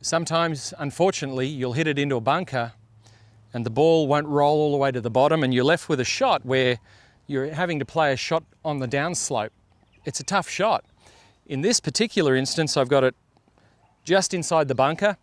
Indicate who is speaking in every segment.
Speaker 1: Sometimes, unfortunately, you'll hit it into a bunker and the ball won't roll all the way to the bottom and you're left with a shot where you're having to play a shot on the downslope. It's a tough shot. In this particular instance, I've got it just inside the bunker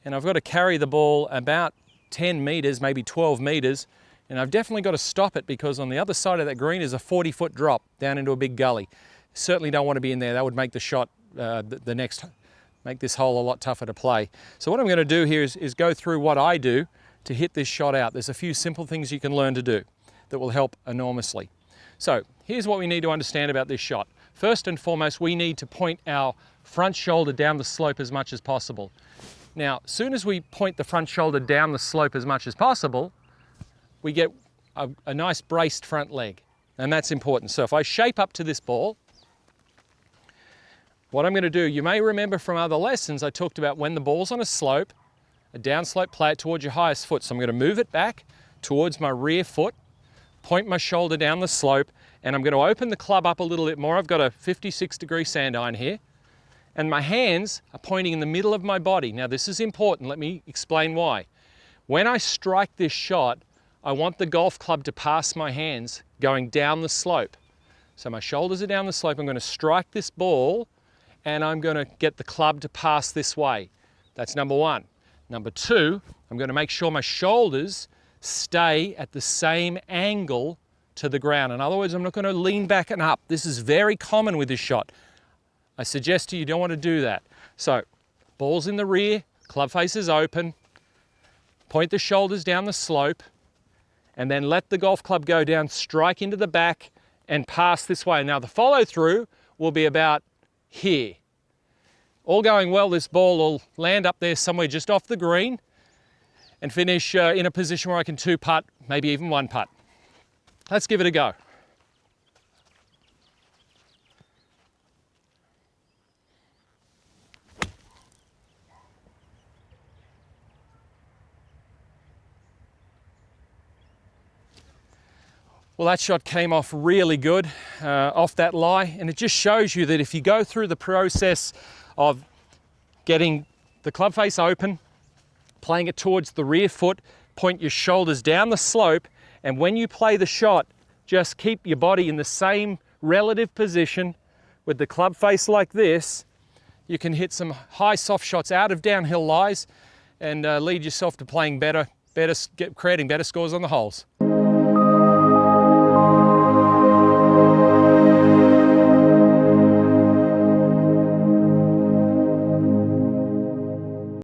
Speaker 1: and I've got to carry the ball about 10 metres, maybe 12 metres, and I've definitely got to stop it because on the other side of that green is a 40-foot drop down into a big gully. Certainly don't want to be in there. That would make the shot, make this hole a lot tougher to play. So what I'm going to do here is go through what I do to hit this shot out. There's a few simple things you can learn to do that will help enormously. So here's what we need to understand about this shot. First and foremost, we need to point our front shoulder down the slope as much as possible. Now, as soon as we point the front shoulder down the slope as much as possible, we get a nice braced front leg, and that's important. So if I shape up to this ball, what I'm going to do, you may remember from other lessons, I talked about when the ball's on a slope, a downslope, play it towards your highest foot. So I'm going to move it back towards my rear foot, point my shoulder down the slope, and I'm going to open the club up a little bit more. I've got a 56-degree sand iron here, and my hands are pointing in the middle of my body. Now this is important, let me explain why. When I strike this shot, I want the golf club to pass my hands going down the slope. So my shoulders are down the slope, I'm going to strike this ball, and I'm going to get the club to pass this way. That's number one. Number two, I'm going to make sure my shoulders stay at the same angle to the ground. In other words, I'm not going to lean back and up. This is very common with this shot. I suggest to you don't want to do that. So, ball's in the rear, club face is open, point the shoulders down the slope, and then let the golf club go down, strike into the back, and pass this way. Now the follow through will be about here. All going well, this ball will land up there somewhere just off the green and finish in a position where I can two putt, maybe even one putt. Let's give it a go. Well, that shot came off really good off that lie, and it just shows you that if you go through the process of getting the club face open, playing it towards the rear foot, point your shoulders down the slope, and when you play the shot, just keep your body in the same relative position with the club face like this, you can hit some high soft shots out of downhill lies and lead yourself to playing better, creating better scores on the holes.